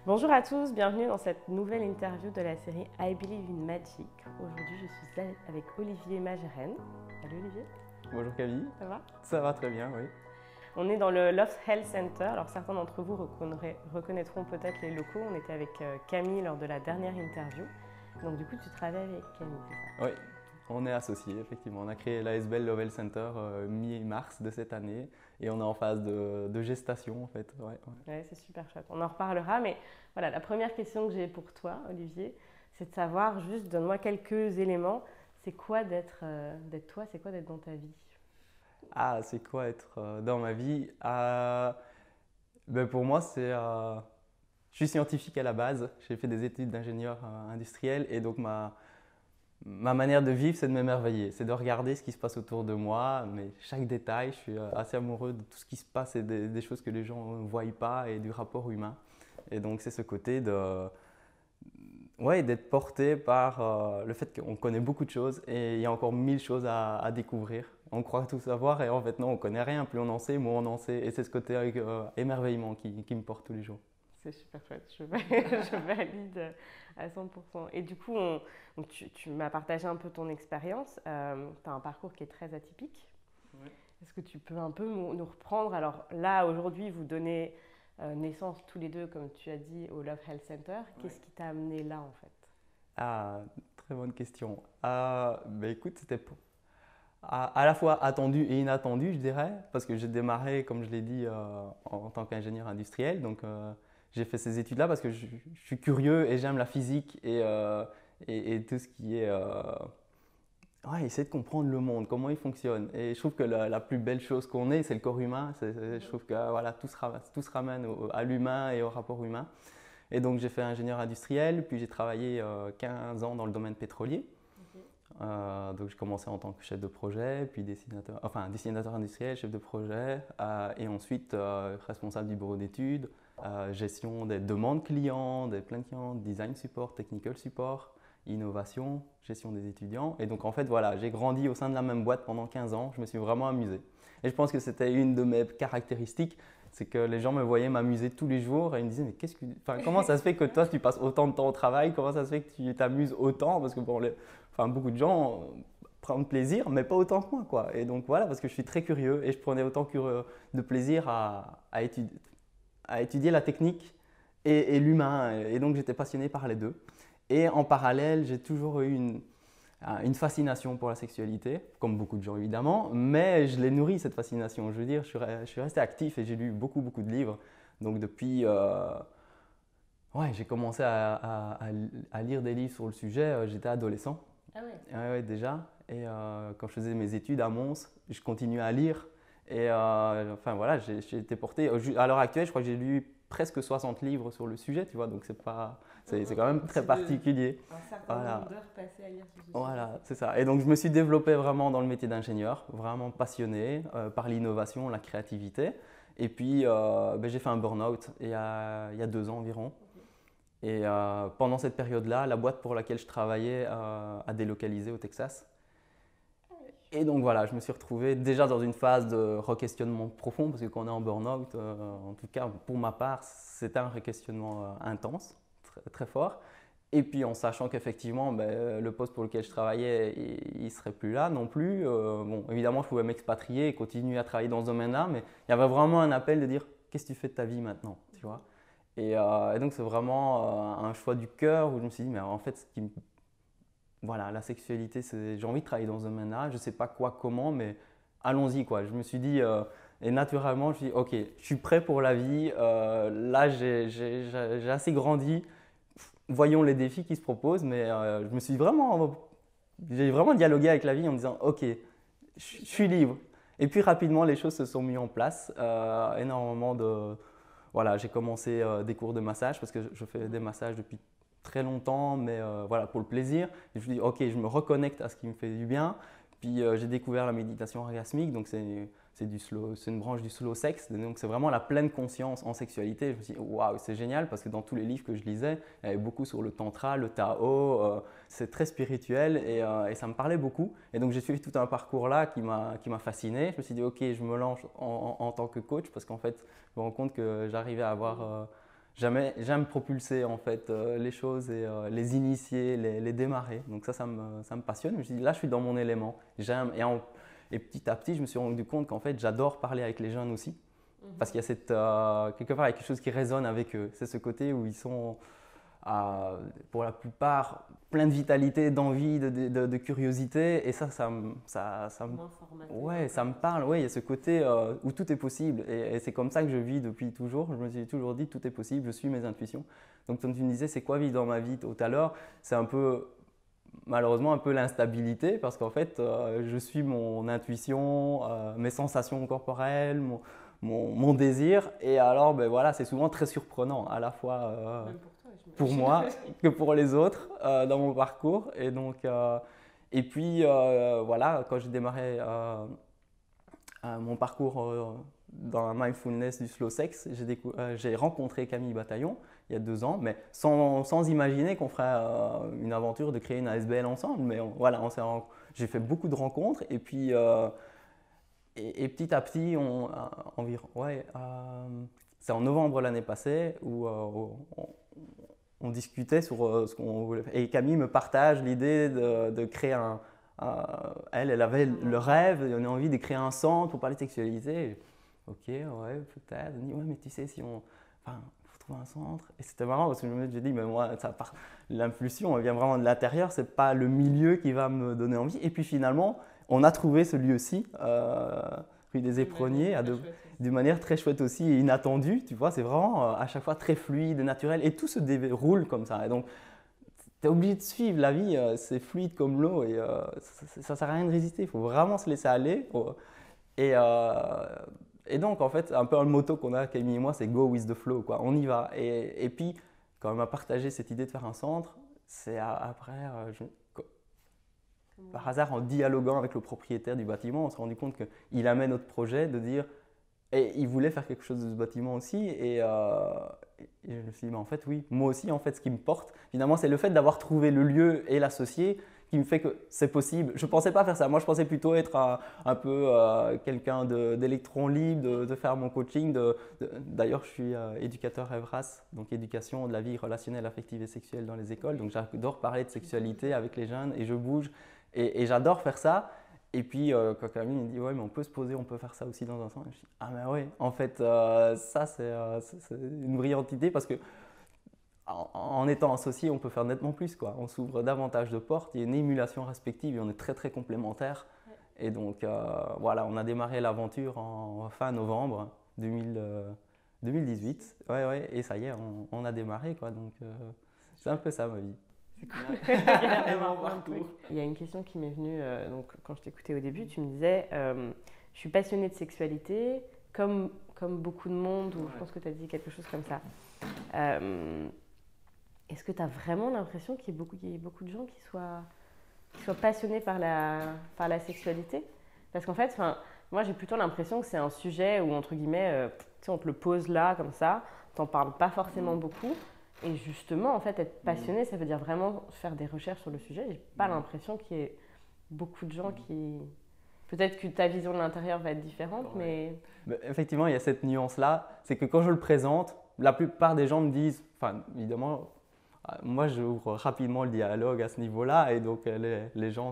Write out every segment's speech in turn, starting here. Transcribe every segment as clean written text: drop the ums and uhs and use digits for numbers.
Bonjour à tous, bienvenue dans cette nouvelle interview de la série I Believe in Magic. Aujourd'hui, je suis avec Olivier Mageren. Salut Olivier. Bonjour Camille. Ça va? Ça va très bien, oui. On est dans le Loft Health Center. Alors certains d'entre vous reconnaîtront peut-être les locaux. On était avec Camille lors de la dernière interview. Donc du coup, tu travailles avec Camille, c'est ça? Oui, on est associés, effectivement. On a créé l'ASBL Love Health Center mi-mars de cette année et on est en phase de gestation en fait. Ouais, c'est super chouette. On en reparlera, mais voilà, la première question que j'ai pour toi, Olivier, c'est de savoir, juste donne-moi quelques éléments. C'est quoi d'être toi? C'est quoi d'être dans ta vie? Ah, c'est quoi être dans ma vie? Pour moi, je suis scientifique à la base. J'ai fait des études d'ingénieur industriel et donc ma manière de vivre, c'est de m'émerveiller. C'est de regarder ce qui se passe autour de moi, mais chaque détail. Je suis assez amoureux de tout ce qui se passe et des choses que les gens ne voient pas et du rapport humain. Et donc, c'est ce côté d'être porté par le fait qu'on connaît beaucoup de choses et il y a encore mille choses à découvrir. On croit tout savoir et en fait non, on connaît rien. Plus on en sait, moins on en sait. Et c'est ce côté émerveillement qui me porte tous les jours. C'est super chouette, je valide à 100%. Et du coup, donc tu m'as partagé un peu ton expérience. Tu as un parcours qui est très atypique. Ouais. Est-ce que tu peux un peu nous reprendre? Alors là, aujourd'hui, vous donnez naissance tous les deux, comme tu as dit, au Love Health Center. Qu'est-ce qui t'a amené là, en fait? Ah, très bonne question. Écoute, c'était à la fois attendu et inattendu, je dirais, parce que j'ai démarré, comme je l'ai dit, en tant qu'ingénieur industriel. Donc, j'ai fait ces études-là parce que je suis curieux et j'aime la physique et tout ce qui est essayer de comprendre le monde, comment il fonctionne. Et je trouve que la plus belle chose qu'on ait, c'est le corps humain. Je trouve que voilà, tout se ramène à l'humain et au rapport humain. Et donc, j'ai fait ingénieur industriel, puis j'ai travaillé 15 ans dans le domaine pétrolier. Donc, j'ai commencé en tant que chef de projet, puis dessinateur industriel, chef de projet, et ensuite responsable du bureau d'études, gestion des demandes clients, des plaintes clients, design support, technical support, innovation, gestion des étudiants. Et donc, en fait, voilà, j'ai grandi au sein de la même boîte pendant 15 ans. Je me suis vraiment amusé. Et je pense que c'était une de mes caractéristiques, c'est que les gens me voyaient m'amuser tous les jours et ils me disaient mais comment ça se fait que toi tu passes autant de temps au travail, comment ça se fait que tu t'amuses autant, parce que beaucoup de gens prennent plaisir mais pas autant que moi quoi. Et donc voilà, parce que je suis très curieux et je prenais autant de plaisir à étudier la technique et l'humain, et donc j'étais passionné par les deux. Et en parallèle, j'ai toujours eu une fascination pour la sexualité, comme beaucoup de gens évidemment, mais je l'ai nourri cette fascination. Je veux dire, je suis resté actif et j'ai lu beaucoup, beaucoup de livres. Donc depuis, j'ai commencé à lire des livres sur le sujet, j'étais adolescent. Ah ouais. Ouais, déjà. Et quand je faisais mes études à Mons, je continuais à lire. Et voilà, j'ai été porté. À l'heure actuelle, je crois que j'ai lu presque 60 livres sur le sujet, tu vois, donc c'est quand même très particulier. Un certain nombre d'heures passées à lire sur ce sujet. Voilà, c'est ça. Et donc, je me suis développé vraiment dans le métier d'ingénieur, vraiment passionné par l'innovation, la créativité. Et puis, j'ai fait un burn-out il y a 2 ans environ. Et pendant cette période-là, la boîte pour laquelle je travaillais a délocalisé au Texas. Et donc voilà, je me suis retrouvé déjà dans une phase de re-questionnement profond, parce que quand on est en burn-out, en tout cas pour ma part, c'était un re-questionnement intense, très, très fort. Et puis en sachant qu'effectivement, le poste pour lequel je travaillais, il ne serait plus là non plus. Bon, évidemment, je pouvais m'expatrier et continuer à travailler dans ce domaine-là, mais il y avait vraiment un appel de dire qu'est-ce que tu fais de ta vie maintenant, tu vois. Et donc c'est vraiment un choix du cœur où je me suis dit, mais en fait, voilà, la sexualité, j'ai envie de travailler dans ce domaine-là. Je ne sais pas quoi, comment, mais allons-y quoi. Je me suis dit, et naturellement, je me suis dit, ok, je suis prêt pour la vie. Là, j'ai assez grandi. Voyons les défis qui se proposent, mais j'ai vraiment dialogué avec la vie en me disant, ok, je suis libre. Et puis rapidement, les choses se sont mises en place. Énormément de, voilà, j'ai commencé des cours de massage parce que je fais des massages depuis très longtemps, mais voilà, pour le plaisir. Et je me dis, ok, je me reconnecte à ce qui me fait du bien. Puis j'ai découvert la méditation orgasmique, donc c'est une branche du slow sex, donc c'est vraiment la pleine conscience en sexualité. Je me suis dit, waouh, c'est génial parce que dans tous les livres que je lisais, il y avait beaucoup sur le tantra, le Tao, c'est très spirituel et ça me parlait beaucoup. Et donc j'ai suivi tout un parcours là qui m'a fasciné. Je me suis dit, ok, je me lance en tant que coach parce qu'en fait, je me rends compte que j'aime propulser en fait les choses et les initier, les démarrer. Donc ça me passionne. Je me dis là, je suis dans mon élément. J'aime et petit à petit, je me suis rendu compte qu'en fait, j'adore parler avec les jeunes aussi. Parce qu'il y a quelque part, il y a quelque chose qui résonne avec eux. C'est ce côté où ils sont, pour la plupart, pleins de vitalité, d'envie, de curiosité. Et ouais, ça me parle. Ouais, il y a ce côté où tout est possible. Et c'est comme ça que je vis depuis toujours. Je me suis toujours dit, tout est possible, je suis mes intuitions. Donc, comme tu me disais, c'est quoi vivre dans ma vie tout à l'heure? C'est un peu, malheureusement, un peu l'instabilité parce qu'en fait, je suis mon intuition, mes sensations corporelles, mon désir. Et alors, ben voilà, c'est souvent très surprenant, à la fois pour moi que pour les autres dans mon parcours. Et donc, et puis voilà, quand j'ai démarré mon parcours dans la mindfulness du slow sex, j'ai rencontré Camille Bataillon il y a 2 ans, mais sans imaginer qu'on ferait une aventure de créer une ASBL ensemble. Mais voilà, j'ai fait beaucoup de rencontres et puis et petit à petit, c'est en novembre l'année passée où on discutait sur ce qu'on voulait faire. Et Camille me partage l'idée de créer elle avait le rêve, on a envie de créer un centre pour parler de sexualité. Ok, ouais, peut-être. Elle dit, ouais, mais tu sais, enfin, faut trouver un centre. Et c'était marrant parce que je me dis, mais moi, l'impulsion, elle vient vraiment de l'intérieur, c'est pas le milieu qui va me donner envie. Et puis finalement, on a trouvé ce lieu-ci, rue des Éperonniers, d'une manière très chouette aussi et inattendue. Tu vois, c'est vraiment à chaque fois très fluide, naturel et tout se déroule comme ça. Et donc, tu es obligé de suivre la vie, c'est fluide comme l'eau et ça ne sert à rien de résister. Il faut vraiment se laisser aller. Et, et donc, en fait, un peu le motto qu'on a, Camille et moi, c'est Go with the flow, quoi. On y va. Et puis, quand on m'a partagé cette idée de faire un centre, c'est après, par hasard, en dialoguant avec le propriétaire du bâtiment, on s'est rendu compte qu'il aimait notre projet de dire, et il voulait faire quelque chose de ce bâtiment aussi. Et je me suis dit, mais en fait, oui, moi aussi, en fait, ce qui me porte, finalement, c'est le fait d'avoir trouvé le lieu et l'associé qui me fait que c'est possible. Je ne pensais pas faire ça. Moi, je pensais plutôt être un peu quelqu'un d'électron libre, de faire mon coaching. D'ailleurs, je suis éducateur EVRAS, donc éducation de la vie relationnelle, affective et sexuelle dans les écoles. Donc, j'adore parler de sexualité avec les jeunes et je bouge. Et j'adore faire ça. Et puis, quand Camille me dit, ouais, mais on peut se poser, on peut faire ça aussi dans un centre. Je dis, ah, mais oui, en fait, ça, c'est une brillante idée parce que en étant associé, on peut faire nettement plus, quoi. On s'ouvre davantage de portes, il y a une émulation respective et on est très, très complémentaires. Ouais. Et donc, voilà, on a démarré l'aventure en fin novembre 2018. Ouais, ouais, et ça y est, on a démarré, quoi. Donc, c'est un peu ça, ma vie. C'est cool. Il y a une question qui m'est venue donc, quand je t'écoutais au début. Tu me disais, je suis passionnée de sexualité, comme beaucoup de monde, ou je pense que tu as dit quelque chose comme ça. Est-ce que tu as vraiment l'impression qu'il y ait beaucoup de gens qui soient passionnés par la sexualité? Parce qu'en fait, moi j'ai plutôt l'impression que c'est un sujet où, entre guillemets, on te le pose là, comme ça, tu n'en parles pas forcément beaucoup. Et justement, en fait, être passionné, ça veut dire vraiment faire des recherches sur le sujet. J'ai pas l'impression qu'il y ait beaucoup de gens qui... Peut-être que ta vision de l'intérieur va être différente, mais effectivement, il y a cette nuance-là. C'est que quand je le présente, la plupart des gens me disent... Enfin, évidemment, moi, j'ouvre rapidement le dialogue à ce niveau-là. Et donc, les gens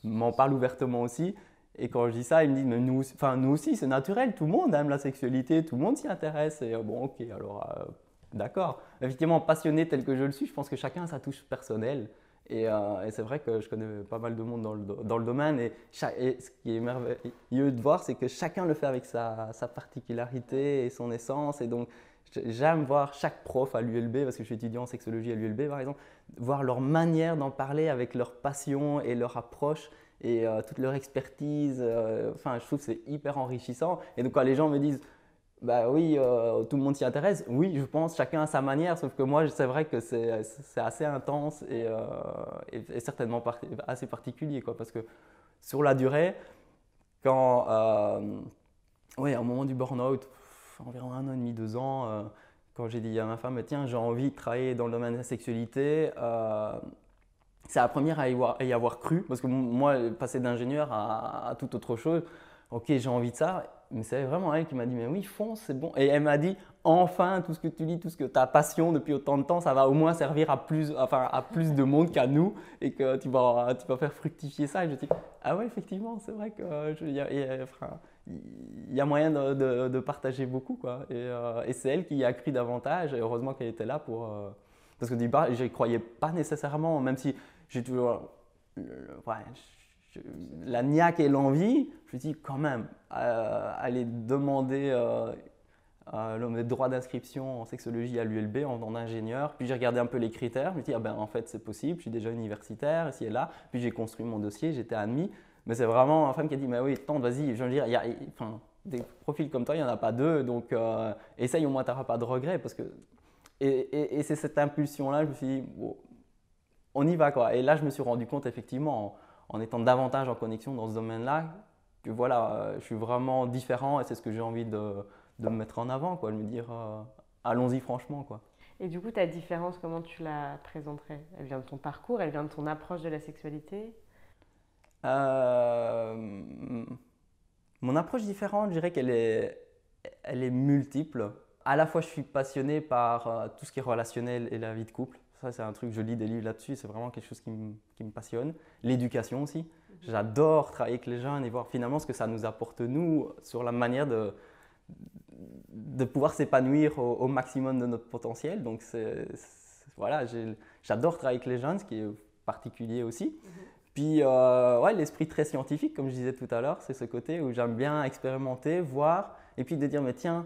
m'en parlent ouvertement aussi. Et quand je dis ça, ils me disent, mais nous aussi, c'est naturel. Tout le monde aime la sexualité, tout le monde s'y intéresse. Et bon, ok, alors... D'accord. Effectivement, passionné tel que je le suis, je pense que chacun a sa touche personnelle. Et c'est vrai que je connais pas mal de monde dans le domaine. Et ce qui est merveilleux de voir, c'est que chacun le fait avec sa particularité et son essence. Et donc, j'aime voir chaque prof à l'ULB, parce que je suis étudiant en sexologie à l'ULB, par exemple, voir leur manière d'en parler avec leur passion et leur approche et toute leur expertise. Enfin, je trouve que c'est hyper enrichissant. Et donc, quand les gens me disent... Bah oui, tout le monde s'y intéresse. Oui, je pense, chacun à sa manière, sauf que moi, c'est vrai que c'est assez intense et certainement assez particulier, quoi, parce que sur la durée, quand, oui, au moment du burn-out, environ 1 an et demi, 2 ans, quand j'ai dit à ma femme, tiens, j'ai envie de travailler dans le domaine de la sexualité, c'est la première à y avoir cru, parce que moi, passer d'ingénieur à toute autre chose, ok, j'ai envie de ça. mais c'est vraiment elle qui m'a dit, mais oui, fonce, c'est bon. Et elle m'a dit, enfin, tout ce que tu lis, tout ce que ta passion depuis autant de temps, ça va au moins servir à plus, enfin, à plus de monde qu'à nous et que tu vas faire fructifier ça. Et je me dis, ah ouais, effectivement, c'est vrai que enfin, il y a moyen de partager beaucoup, quoi. Et c'est elle qui a cru davantage. Et heureusement qu'elle était là pour. Parce que du départ, je ne croyais pas nécessairement, même si j'ai toujours. Ouais, la niaque et l'envie, je me dis quand même, aller demander le droit d'inscription en sexologie à l'ULB en ingénieur. Puis j'ai regardé un peu les critères, je me dis, ah ben en fait c'est possible, je suis déjà universitaire, ici et là. Puis j'ai construit mon dossier, j'étais admis. Mais c'est vraiment ma femme qui a dit, mais oui, tente, vas-y, je veux dire, enfin, des profils comme toi, il n'y en a pas deux, donc essaye, au moins tu n'auras pas de regrets. Parce que, et c'est cette impulsion-là, je me suis dit, bon, on y va quoi. Et là, je me suis rendu compte effectivement, en étant davantage en connexion dans ce domaine-là, que voilà, je suis vraiment différent et c'est ce que j'ai envie de me mettre en avant, quoi, de me dire allons-y franchement, quoi. Et du coup, ta différence, comment tu la présenterais? Elle vient de ton parcours, elle vient de ton approche de la sexualité? Euh, Mon approche différente, je dirais elle est multiple. À la fois, je suis passionné par tout ce qui est relationnel et la vie de couple. Ça, c'est un truc, je lis des livres là-dessus, c'est vraiment quelque chose qui me passionne. L'éducation aussi. J'adore travailler avec les jeunes et voir finalement ce que ça nous apporte, nous, sur la manière de pouvoir s'épanouir au maximum de notre potentiel. Donc, voilà, j'adore travailler avec les jeunes, ce qui est particulier aussi. Puis, ouais, l'esprit très scientifique, comme je disais tout à l'heure, c'est ce côté où j'aime bien expérimenter, voir, et puis de dire, mais tiens,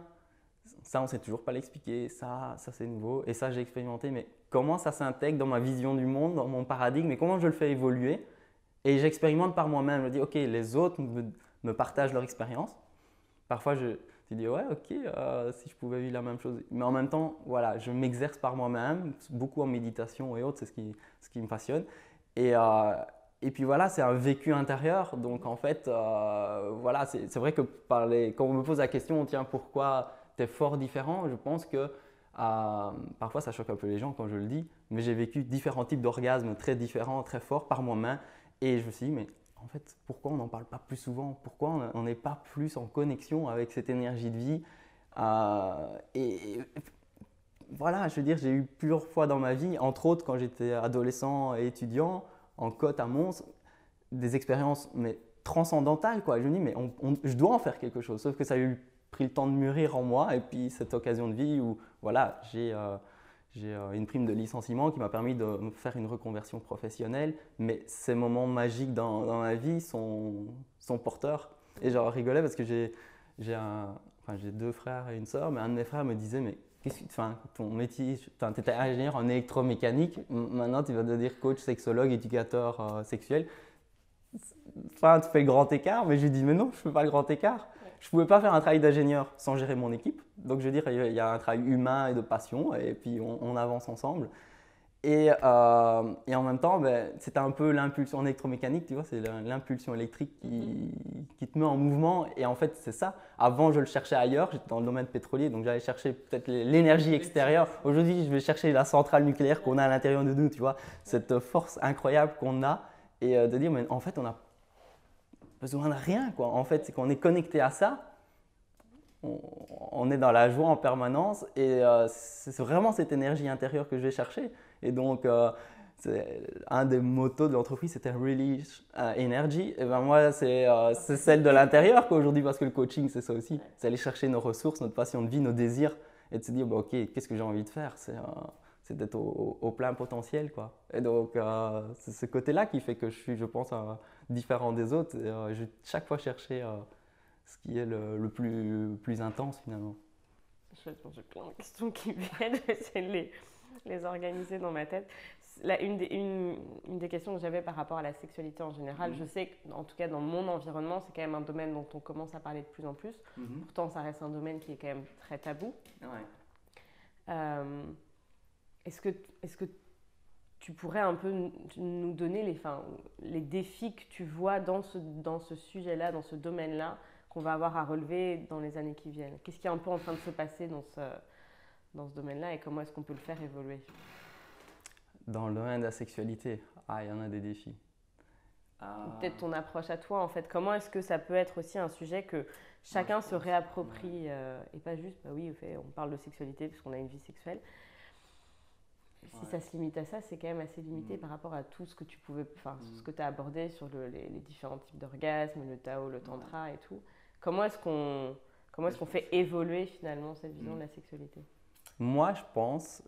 ça, on ne sait toujours pas l'expliquer, ça c'est nouveau, et ça, j'ai expérimenté, mais comment ça s'intègre dans ma vision du monde, dans mon paradigme, et comment je le fais évoluer? Et j'expérimente par moi-même, je dis, ok, les autres me partagent leur expérience. Parfois, je dis, ouais, ok, si je pouvais vivre la même chose. Mais en même temps, voilà, je m'exerce par moi-même, beaucoup en méditation et autres, c'est ce qui me passionne. Et, euh, et puis voilà, c'est un vécu intérieur. Donc en fait, voilà, c'est vrai que quand on me pose la question, tiens, pourquoi tu es fort différent, je pense que parfois ça choque un peu les gens quand je le dis, mais j'ai vécu différents types d'orgasmes très différents, très forts par moi-même. Et je me suis dit, mais en fait, pourquoi on n'en parle pas plus souvent? Pourquoi on n'est pas plus en connexion avec cette énergie de vie? Et voilà, je veux dire, j'ai eu plusieurs fois dans ma vie, entre autres quand j'étais adolescent et étudiant, en Côte à Mons, des expériences mais transcendantales, quoi. Je me dis, mais je dois en faire quelque chose. Sauf que ça a eu pris le temps de mûrir en moi. Et puis cette occasion de vie où voilà, j'ai une prime de licenciement qui m'a permis de me faire une reconversion professionnelle. Mais ces moments magiques dans ma vie sont porteurs. Et j'en rigolais parce que j'ai deux frères et une sœur, mais un de mes frères me disait, mais ton métier, tu étais ingénieur en électromécanique, maintenant tu vas devenir coach, sexologue, éducateur sexuel. Enfin, tu fais le grand écart, mais je lui dis, mais non, je ne fais pas le grand écart. Je ne pouvais pas faire un travail d'ingénieur sans gérer mon équipe. Donc, je veux dire, il y a un travail humain et de passion, et puis on avance ensemble. Et en même temps, ben, c'était un peu l'impulsion électromécanique, tu vois, c'est l'impulsion électrique qui te met en mouvement. Et en fait, c'est ça. Avant, je le cherchais ailleurs, j'étais dans le domaine pétrolier, donc j'allais chercher peut-être l'énergie extérieure. Aujourd'hui, je vais chercher la centrale nucléaire qu'on a à l'intérieur de nous, tu vois, cette force incroyable qu'on a. Et de dire, mais en fait, on n'a besoin de rien, quoi. En fait, c'est qu'on est connecté à ça. On est dans la joie en permanence et c'est vraiment cette énergie intérieure que je vais chercher. Et donc, un des mottos de l'entreprise, c'était Release Energy. Et ben moi, c'est celle de l'intérieur aujourd'hui parce que le coaching, c'est ça aussi. C'est aller chercher nos ressources, notre passion de vie, nos désirs et de se dire, bah, ok, qu'est-ce que j'ai envie de faire? C'est d'être au plein potentiel, quoi. Et donc, c'est ce côté-là qui fait que je suis, je pense, différent des autres. Et, je vais chaque fois chercher ce qui est le plus intense finalement. J'ai plein de questions qui viennent, j'essaie de les organiser dans ma tête. Là, une des questions que j'avais par rapport à la sexualité en général, je sais qu'en tout cas dans mon environnement, c'est quand même un domaine dont on commence à parler de plus en plus. Pourtant, ça reste un domaine qui est quand même très tabou. Ouais. Est-ce que tu pourrais un peu nous donner les défis que tu vois dans ce sujet-là, dans ce domaine-là, qu'on va avoir à relever dans les années qui viennent? Qu'est-ce qui est un peu en train de se passer dans ce domaine-là et comment est-ce qu'on peut le faire évoluer? Dans le domaine de la sexualité, il y en a des défis. Peut-être ton approche à toi, en fait. Comment est-ce que ça peut être aussi un sujet que chacun se réapproprie, et pas juste, bah oui, on parle de sexualité parce qu'on a une vie sexuelle. Si ça se limite à ça, c'est quand même assez limité par rapport à tout ce que tu pouvais, ce que tu as abordé sur les différents types d'orgasmes, le Tao, le Tantra et tout. Comment est-ce qu'on fait évoluer finalement cette vision de la sexualité? Moi, je pense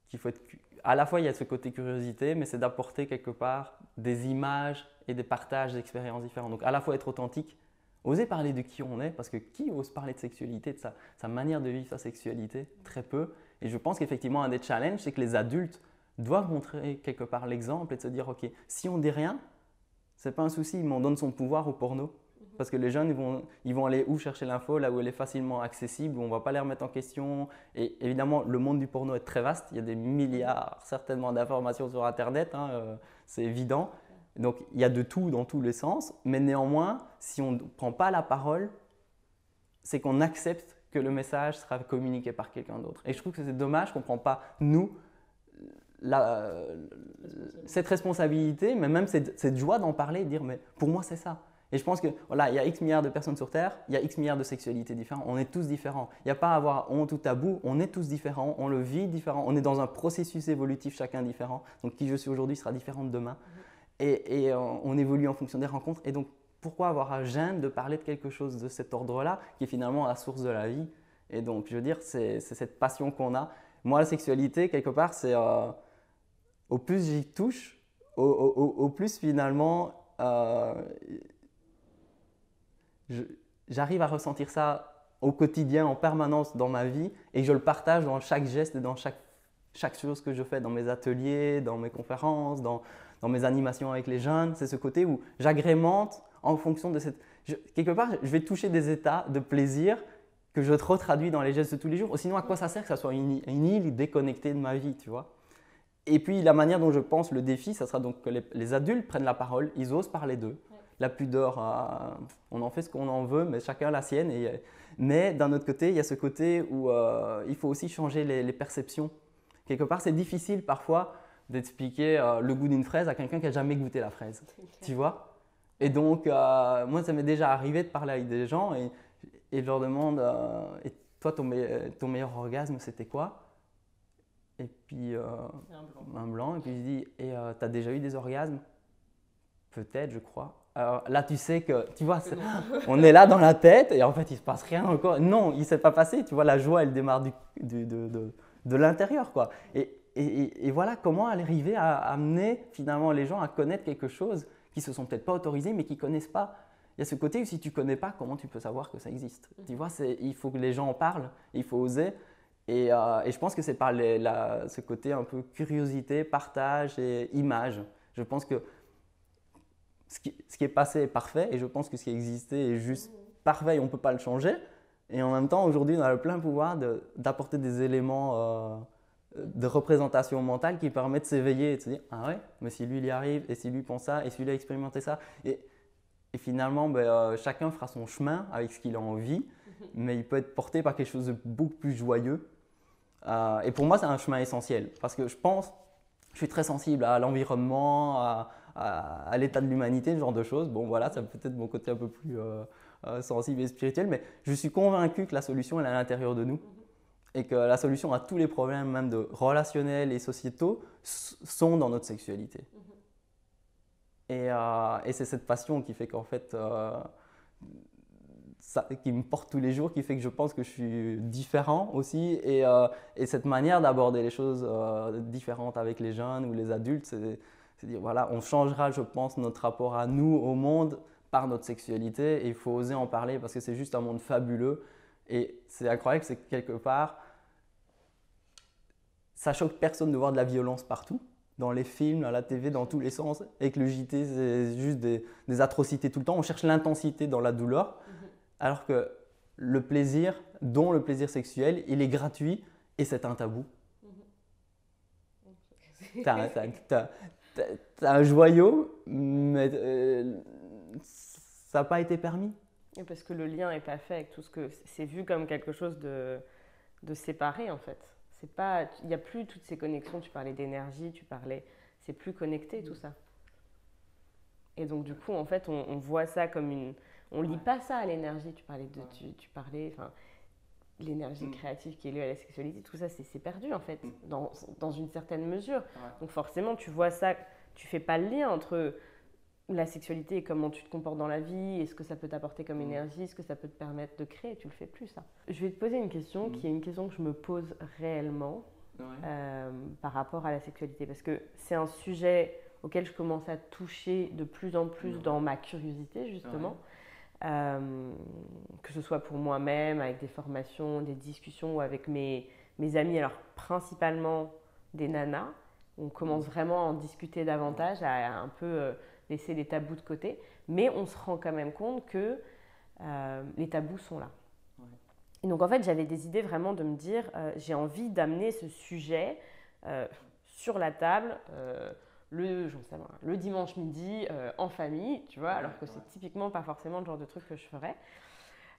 qu'il faut être… À la fois, il y a ce côté curiosité, mais c'est d'apporter quelque part des images et des partages d'expériences différentes. Donc, à la fois être authentique, oser parler de qui on est, parce que qui ose parler de sexualité, de sa manière de vivre sa sexualité? Très peu. Et je pense qu'effectivement, un des challenges, c'est que les adultes doivent montrer quelque part l'exemple et de se dire, OK, si on dit rien, c'est pas un souci, mais on donne son pouvoir au porno. Parce que les jeunes, ils vont aller où chercher l'info, là où elle est facilement accessible, où on ne va pas les remettre en question. Et évidemment, le monde du porno est très vaste. Il y a des milliards certainement d'informations sur Internet, c'est évident. Donc, il y a de tout dans tous les sens. Mais néanmoins, si on ne prend pas la parole, c'est qu'on accepte que le message sera communiqué par quelqu'un d'autre. Et je trouve que c'est dommage qu'on ne prend pas, nous, cette responsabilité, mais même cette joie d'en parler et de dire, mais pour moi, c'est ça. Et je pense que voilà, il y a X milliards de personnes sur Terre, il y a X milliards de sexualités différentes, on est tous différents. Il n'y a pas à avoir honte ou tabou, on est tous différents, on le vit différent, on est dans un processus évolutif chacun différent. Donc qui je suis aujourd'hui sera différent de demain. Et on évolue en fonction des rencontres. Et donc pourquoi avoir à gêne de parler de quelque chose de cet ordre-là qui est finalement la source de la vie? Et donc je veux dire, c'est cette passion qu'on a. Moi, la sexualité, quelque part, c'est au plus j'y touche, au plus finalement… j'arrive à ressentir ça au quotidien, en permanence dans ma vie et je le partage dans chaque geste et dans chaque chose que je fais dans mes ateliers, dans mes conférences, dans mes animations avec les jeunes. C'est ce côté où j'agrémente en fonction de cette… quelque part, je vais toucher des états de plaisir que je retraduis dans les gestes de tous les jours. Sinon, à quoi ça sert que ça soit une île déconnectée de ma vie, tu vois? Et puis, la manière dont je pense le défi, ça sera donc que les adultes prennent la parole, ils osent parler d'eux. La pudeur, on en fait ce qu'on en veut, mais chacun a la sienne. Mais d'un autre côté, il y a ce côté où il faut aussi changer les perceptions. Quelque part, c'est difficile parfois d'expliquer le goût d'une fraise à quelqu'un qui n'a jamais goûté la fraise. Tu vois? Et donc, moi, ça m'est déjà arrivé de parler avec des gens et je leur demande et toi, ton meilleur orgasme, c'était quoi? Et puis, un blanc. Et puis, je dis, et tu as déjà eu des orgasmes? Peut-être, je crois. Alors là, tu sais que, tu vois, on est là dans la tête et en fait, il ne se passe rien encore. Non, il ne s'est pas passé. Tu vois, la joie, elle démarre de l'intérieur, quoi. Et voilà comment arriver à amener finalement les gens à connaître quelque chose qui ne se sont peut-être pas autorisés, mais qui ne connaissent pas. Il y a ce côté où si tu ne connais pas, comment tu peux savoir que ça existe? Tu vois, il faut que les gens en parlent, il faut oser. Et je pense que c'est par ce côté un peu curiosité, partage et image. Je pense que ce qui est passé est parfait et je pense que ce qui existait est juste parfait et on ne peut pas le changer. Et en même temps, aujourd'hui, on a le plein pouvoir d'apporter des éléments de représentation mentale qui permettent de s'éveiller et de se dire « Ah ouais, mais si lui il y arrive, et si lui pense ça, et si lui a expérimenté ça. » Et finalement, chacun fera son chemin avec ce qu'il a envie, mais il peut être porté par quelque chose de beaucoup plus joyeux. Et pour moi, c'est un chemin essentiel parce que je suis très sensible à l'environnement, à l'état de l'humanité, ce genre de choses. Bon, voilà, ça peut être mon côté un peu plus sensible et spirituel, mais je suis convaincu que la solution, elle est à l'intérieur de nous et que la solution à tous les problèmes, même de relationnels et sociétaux, sont dans notre sexualité. Et c'est cette passion qui fait qu'en fait, qui me porte tous les jours, qui fait que je pense que je suis différent aussi. Et cette manière d'aborder les choses différentes avec les jeunes ou les adultes, c'est dire, voilà, on changera, je pense, notre rapport à nous, au monde, par notre sexualité. Et il faut oser en parler parce que c'est juste un monde fabuleux. Et c'est incroyable, c'est que quelque part, ça choque personne de voir de la violence partout. Dans les films, à la TV, dans tous les sens. Et que le JT, c'est juste des atrocités tout le temps. On cherche l'intensité dans la douleur. Alors que le plaisir, dont le plaisir sexuel, il est gratuit et c'est un tabou. T'as un joyau, mais ça n'a pas été permis. Et parce que le lien n'est pas fait avec tout ce que… C'est vu comme quelque chose de séparé en fait. Il n'y a plus toutes ces connexions, tu parlais d'énergie, c'est plus connecté tout ça. Et donc du coup, en fait, on voit ça comme On lit pas ça à l'énergie. Tu parlais, enfin, l'énergie créative qui est liée à la sexualité, tout ça, c'est perdu en fait, dans une certaine mesure. Donc forcément, tu vois ça, tu fais pas le lien entre la sexualité et comment tu te comportes dans la vie, et ce que ça peut t'apporter comme énergie, ce que ça peut te permettre de créer, tu le fais plus ça. Je vais te poser une question qui est une question que je me pose réellement par rapport à la sexualité, parce que c'est un sujet auquel je commence à toucher de plus en plus dans ma curiosité justement. Que ce soit pour moi-même, avec des formations, des discussions ou avec mes amis, alors principalement des nanas. On commence vraiment à en discuter davantage, à un peu laisser les tabous de côté, mais on se rend quand même compte que les tabous sont là. Et donc en fait, j'avais des idées vraiment de me dire, j'ai envie d'amener ce sujet sur la table le dimanche midi en famille, tu vois, alors que c'est typiquement pas forcément le genre de truc que je ferais.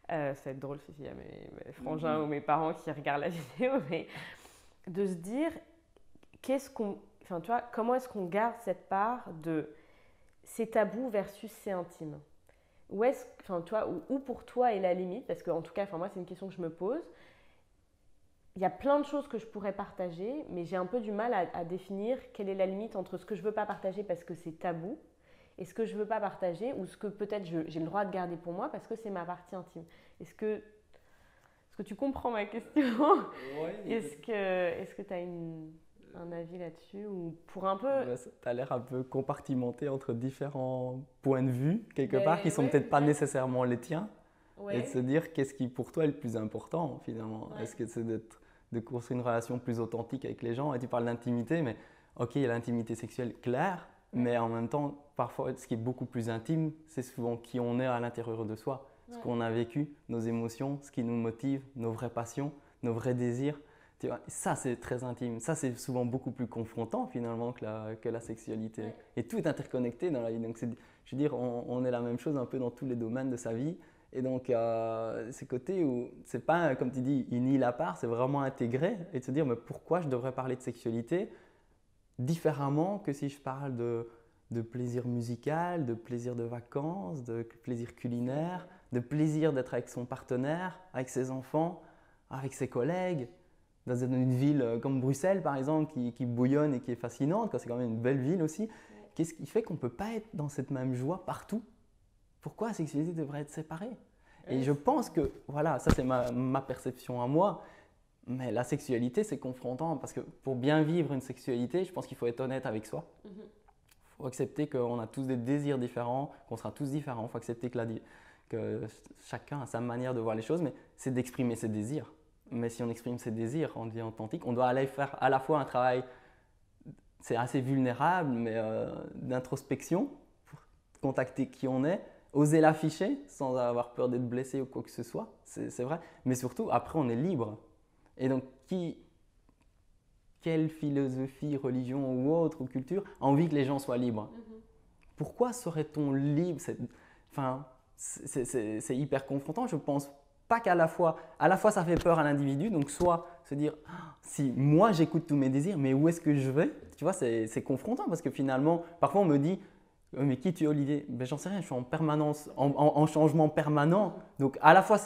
Ça va être drôle s'il y a mes frangins ou mes parents qui regardent la vidéo, mais de se dire, enfin, tu vois, comment est-ce qu'on garde cette part de c'est tabou versus c'est intime? Enfin, tu vois, où pour toi est la limite? Parce qu'en tout cas, enfin, moi, c'est une question que je me pose. Il y a plein de choses que je pourrais partager, mais j'ai un peu du mal à définir quelle est la limite entre ce que je ne veux pas partager parce que c'est tabou et ce que je ne veux pas partager ou ce que peut-être j'ai le droit de garder pour moi parce que c'est ma partie intime. Est-ce que tu comprends ma question? Est-ce que tu as un avis là-dessus ou pour un peu... Tu as l'air un peu compartimenté entre différents points de vue, quelque part, qui ne sont peut-être pas nécessairement les tiens. Et de se dire qu'est-ce qui pour toi est le plus important finalement. Est-ce que c'est de construire une relation plus authentique avec les gens? Et tu parles d'intimité, mais ok, il y a l'intimité sexuelle claire, mais en même temps, parfois, ce qui est beaucoup plus intime, c'est souvent qui on est à l'intérieur de soi, ce qu'on a vécu, nos émotions, ce qui nous motive, nos vraies passions, nos vrais désirs. Tu vois, ça, c'est très intime. Ça, c'est souvent beaucoup plus confrontant finalement que la sexualité. Et tout est interconnecté dans la vie. Donc, je veux dire, on est la même chose un peu dans tous les domaines de sa vie. Et donc, ces côtés où c'est pas, comme tu dis, une île à part, c'est vraiment intégré et de se dire, mais pourquoi je devrais parler de sexualité différemment que si je parle de plaisir musical, de plaisir de vacances, de plaisir culinaire, de plaisir d'être avec son partenaire, avec ses enfants, avec ses collègues, dans une ville comme Bruxelles par exemple, qui bouillonne et qui est fascinante, c'est quand même une belle ville aussi. Qu'est-ce qui fait qu'on ne peut pas être dans cette même joie partout? Pourquoi la sexualité devrait être séparée? Et je pense que, voilà, ça c'est ma perception à moi, mais la sexualité c'est confrontant parce que pour bien vivre une sexualité, je pense qu'il faut être honnête avec soi. Il faut accepter qu'on a tous des désirs différents, qu'on sera tous différents. Il faut accepter que chacun a sa manière de voir les choses, mais c'est d'exprimer ses désirs. Mais si on exprime ses désirs, on devient authentique. On doit aller faire à la fois un travail, c'est assez vulnérable, mais d'introspection, pour contacter qui on est, oser l'afficher sans avoir peur d'être blessé ou quoi que ce soit, c'est vrai. Mais surtout, après, on est libre. Et donc, quelle philosophie, religion ou autre, ou culture a envie que les gens soient libres? Pourquoi serait-on libre? C'est hyper confrontant. Je pense pas qu'à la fois ça fait peur à l'individu, donc soit se dire si moi j'écoute tous mes désirs, mais où est-ce que je vais? Tu vois, c'est confrontant parce que finalement, parfois on me dit mais qui tu es Olivier? Ben, j'en sais rien, je suis en permanence, en changement permanent. Donc à la fois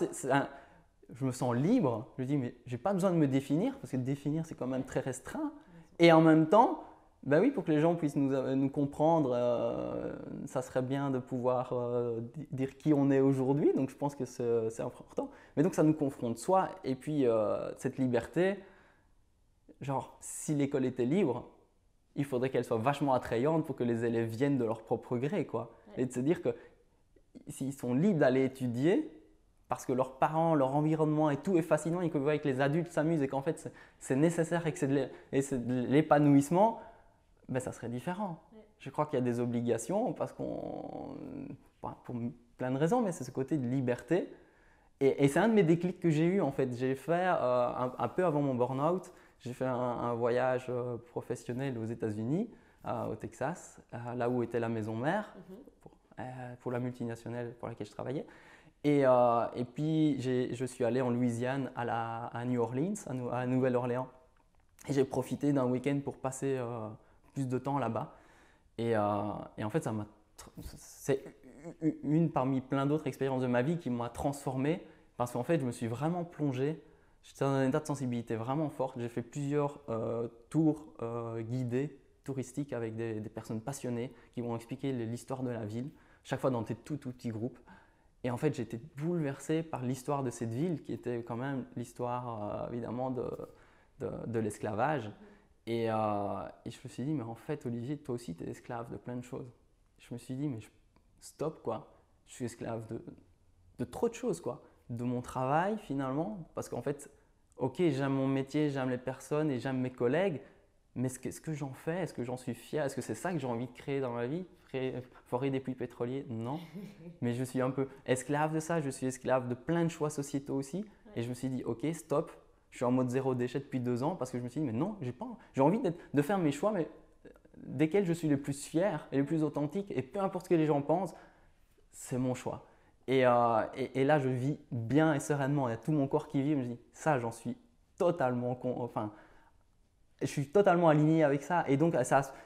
je me sens libre, je dis mais j'ai pas besoin de me définir parce que définir c'est quand même très restreint. Et en même temps, ben oui, pour que les gens puissent nous comprendre, ça serait bien de pouvoir dire qui on est aujourd'hui. Donc je pense que c'est important. Mais donc ça nous confronte soi et puis cette liberté, genre si l'école était libre, il faudrait qu'elle soit vachement attrayante pour que les élèves viennent de leur propre gré, quoi. Et de se dire que s'ils sont libres d'aller étudier, parce que leurs parents, leur environnement et tout est fascinant, et que voient que les adultes s'amusent et qu'en fait c'est nécessaire et que c'est de l'épanouissement, ben ça serait différent. Je crois qu'il y a des obligations parce pour plein de raisons, mais c'est ce côté de liberté. Et c'est un de mes déclics que j'ai eu en fait. J'ai fait un peu avant mon burn-out, j'ai fait un voyage professionnel aux États-Unis, au Texas, là où était la maison mère pour la multinationale pour laquelle je travaillais. Et puis je suis allé en Louisiane, à New Orleans, à Nouvelle-Orléans. Et j'ai profité d'un week-end pour passer plus de temps là-bas. Et en fait, c'est une parmi plein d'autres expériences de ma vie qui m'a transformé parce qu'en fait, je me suis vraiment plongé. J'étais dans un état de sensibilité vraiment forte. J'ai fait plusieurs tours guidés, touristiques avec des personnes passionnées qui vont expliquer l'histoire de la ville, chaque fois dans des tout petits groupes. Et en fait, j'étais bouleversé par l'histoire de cette ville qui était quand même l'histoire évidemment de l'esclavage. Et je me suis dit, mais en fait, Olivier, toi aussi, tu es esclave de plein de choses. Je me suis dit, mais stop, quoi. Je suis esclave de trop de choses, quoi. De mon travail, finalement. Parce qu'en fait, ok, j'aime mon métier, j'aime les personnes et j'aime mes collègues. Mais est-ce que j'en fais? Est-ce que j'en suis fier? Est-ce que c'est ça que j'ai envie de créer dans ma vie? Forer des puits pétroliers? Non. Mais je suis un peu esclave de ça. Je suis esclave de plein de choix sociétaux aussi. Et je me suis dit, ok, stop. Je suis en mode zéro déchet depuis 2 ans parce que je me suis dit, mais non, j'ai envie de faire mes choix, mais desquels je suis le plus fier et le plus authentique. Et peu importe ce que les gens pensent, c'est mon choix. Et là, je vis bien et sereinement. Il y a tout mon corps qui vit. Je me dis, ça, j'en suis totalement je suis totalement aligné avec ça. Et donc,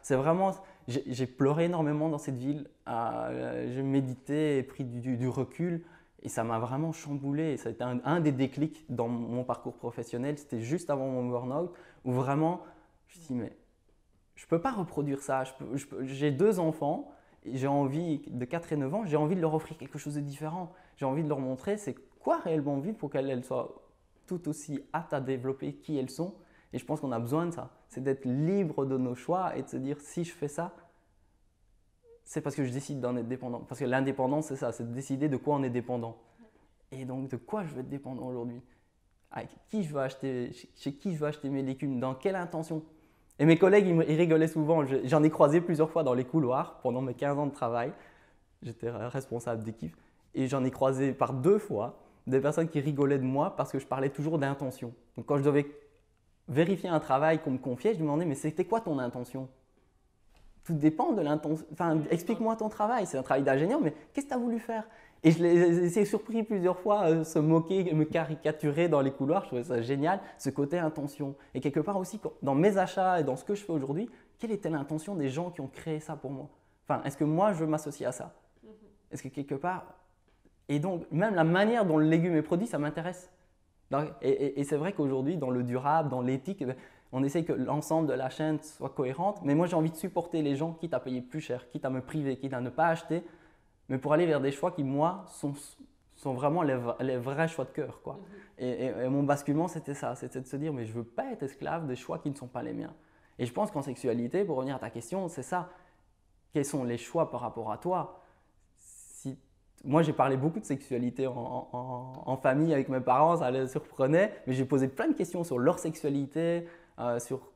c'est vraiment, j'ai pleuré énormément dans cette ville. J'ai médité et pris du recul. Et ça m'a vraiment chamboulé. Ça a été un des déclics dans mon parcours professionnel. C'était juste avant mon burn-out où vraiment, je me suis dit, mais je ne peux pas reproduire ça. J'ai 2 enfants. J'ai envie, de 4 et 9 ans, j'ai envie de leur offrir quelque chose de différent. J'ai envie de leur montrer c'est quoi réellement vivre pour qu'elles soient tout aussi aptes à développer qui elles sont. Et je pense qu'on a besoin de ça. C'est d'être libre de nos choix et de se dire si je fais ça, c'est parce que je décide d'en être dépendant. Parce que l'indépendance, c'est ça, c'est de décider de quoi on est dépendant. Et donc, de quoi je veux être dépendant aujourd'hui? Avec qui je veux acheter, chez qui je veux acheter mes légumes, dans quelle intention? Et mes collègues, ils rigolaient souvent. J'en ai croisé plusieurs fois dans les couloirs pendant mes 15 ans de travail. J'étais responsable d'équipe. Et j'en ai croisé par 2 fois des personnes qui rigolaient de moi parce que je parlais toujours d'intention. Donc, quand je devais vérifier un travail qu'on me confiait, je me demandais, mais c'était quoi ton intention? Tout dépend de l'intention. Enfin, explique-moi ton travail. C'est un travail d'ingénieur, mais qu'est-ce que tu as voulu faire? Et je les ai surpris plusieurs fois, se moquer, me caricaturer dans les couloirs. Je trouvais ça génial, ce côté intention. Et quelque part aussi, dans mes achats et dans ce que je fais aujourd'hui, quelle était l'intention des gens qui ont créé ça pour moi? Enfin, est-ce que moi, je veux m'associer à ça? Est-ce que quelque part… Et donc, même la manière dont le légume est produit, ça m'intéresse. Et c'est vrai qu'aujourd'hui, dans le durable, dans l'éthique, on essaie que l'ensemble de la chaîne soit cohérente. Mais moi, j'ai envie de supporter les gens, quitte à payer plus cher, quitte à me priver, quitte à ne pas acheter, mais pour aller vers des choix qui, moi, sont vraiment les vrais choix de cœur, quoi. Et mon basculement, c'était ça. C'était de se dire, mais je ne veux pas être esclave des choix qui ne sont pas les miens. Et je pense qu'en sexualité, pour revenir à ta question, c'est ça. Quels sont les choix par rapport à toi? Moi, j'ai parlé beaucoup de sexualité en famille avec mes parents, ça les surprenait, mais j'ai posé plein de questions sur leur sexualité, sur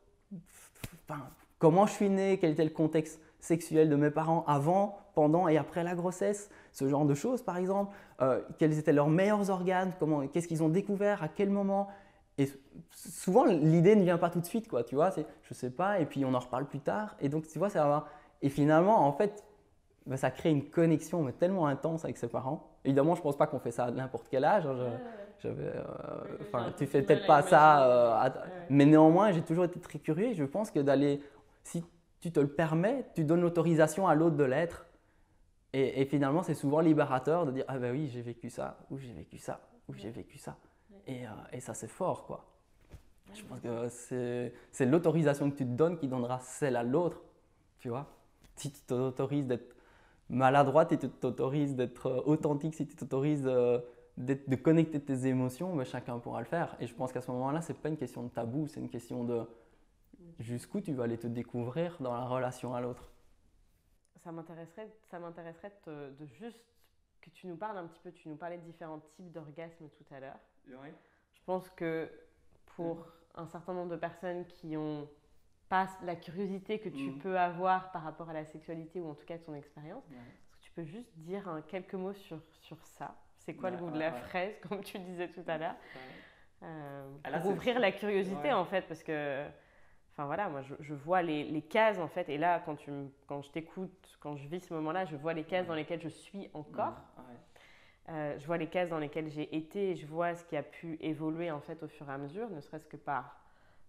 comment je suis né, quel était le contexte sexuel de mes parents avant, pendant et après la grossesse, ce genre de choses par exemple, quels étaient leurs meilleurs organes, qu'est-ce qu'ils ont découvert, à quel moment. Et souvent, l'idée ne vient pas tout de suite, quoi, tu vois, c'est je sais pas, et puis on en reparle plus tard. Et donc, tu vois, et finalement, en fait, ben, ça crée une connexion mais tellement intense avec ses parents. Évidemment, je ne pense pas qu'on fait ça à n'importe quel âge. Tu fais peut-être pas ça, mais néanmoins, j'ai toujours été très curieux. Et je pense que si tu te le permets, tu donnes l'autorisation à l'autre de l'être. Et finalement, c'est souvent libérateur de dire ah ben oui, j'ai vécu ça, ou j'ai vécu ça, ou j'ai vécu ça. Et ça, c'est fort, quoi. Je pense que c'est l'autorisation que tu te donnes qui donnera celle à l'autre, tu vois. Si tu t'autorises d'être maladroite et tu t'autorises d'être authentique, si tu t'autorises de connecter tes émotions, ben chacun pourra le faire. Et je pense qu'à ce moment-là, ce n'est pas une question de tabou, c'est une question de jusqu'où tu vas aller te découvrir dans la relation à l'autre. Ça m'intéresserait de juste que tu nous parles un petit peu, tu nous parlais de différents types d'orgasmes tout à l'heure. Oui. Je pense que pour un certain nombre de personnes qui ont pas la curiosité que tu peux avoir par rapport à la sexualité ou en tout cas ton expérience, est-ce que tu peux juste dire quelques mots sur ça? C'est quoi le goût de la fraise, comme tu disais tout à l'heure, pour ouvrir la curiosité en fait, parce que enfin voilà, moi je vois les cases en fait, et là quand je t'écoute, quand je vis ce moment-là, je vois les cases dans lesquelles je suis encore. Je vois les cases dans lesquelles j'ai été et je vois ce qui a pu évoluer en fait au fur et à mesure, ne serait-ce que par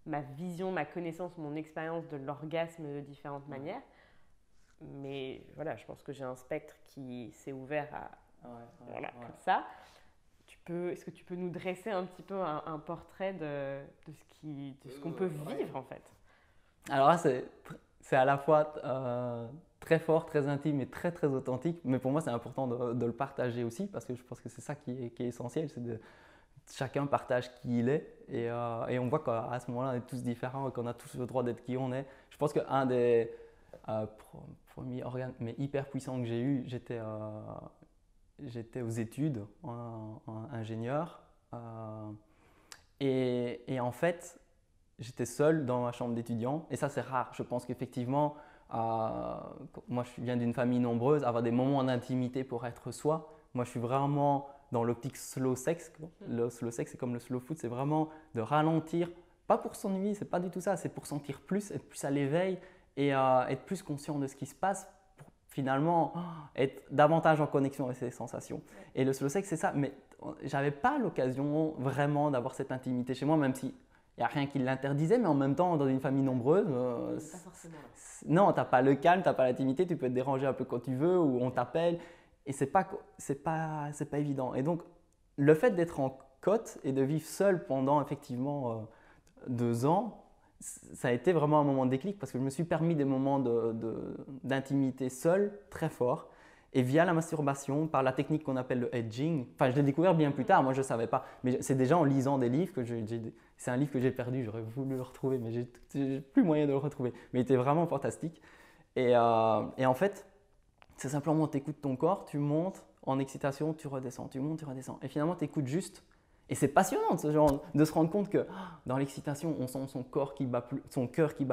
ma vision, ma connaissance, mon expérience de l'orgasme de différentes manières. mais voilà, je pense que j'ai un spectre qui s'est ouvert à voilà, ouais. comme ça. Est-ce que tu peux nous dresser un petit peu un portrait de ce qu'on peut vivre en fait? Alors là, c'est à la fois très fort, très intime et très très authentique, mais pour moi c'est important de le partager aussi parce que je pense que c'est ça qui est essentiel, c'est de chacun partage qui il est et on voit qu'à ce moment-là on est tous différents et qu'on a tous le droit d'être qui on est. Je pense qu'un des premiers organes mais hyper puissants que j'ai eu, j'étais aux études en ingénieur et en fait j'étais seul dans ma chambre d'étudiant et ça c'est rare. Je pense qu'effectivement, moi je viens d'une famille nombreuse, avoir des moments d'intimité pour être soi. Moi je suis vraiment dans l'optique slow sex. Le slow sex c'est comme le slow food, c'est vraiment de ralentir, pas pour s'ennuyer, c'est pas du tout ça, c'est pour sentir plus, être plus à l'éveil et être plus conscient de ce qui se passe pour finalement être davantage en connexion avec ses sensations. Et le slow sex c'est ça, mais j'avais pas l'occasion vraiment d'avoir cette intimité chez moi, même si il n'y a rien qui l'interdisait, mais en même temps, dans une famille nombreuse, Pas forcément. non, tu n'as pas le calme, tu n'as pas l'intimité, tu peux te déranger un peu quand tu veux ou on t'appelle. Et c'est pas évident. Et donc, le fait d'être en côte et de vivre seul pendant effectivement 2 ans, ça a été vraiment un moment de déclic parce que je me suis permis des moments d'intimité seul, très forts. Et via la masturbation, par la technique qu'on appelle le edging, enfin je l'ai découvert bien plus tard, moi je ne savais pas, mais c'est déjà en lisant des livres que c'est un livre que j'ai perdu, j'aurais voulu le retrouver, mais j'ai plus moyen de le retrouver. Mais il était vraiment fantastique. Et en fait, c'est simplement tu écoutes ton corps, tu montes en excitation, tu redescends, tu montes, tu redescends. Et finalement tu écoutes juste. Et c'est passionnant de se rendre compte que dans l'excitation, on sent son cœur qui bat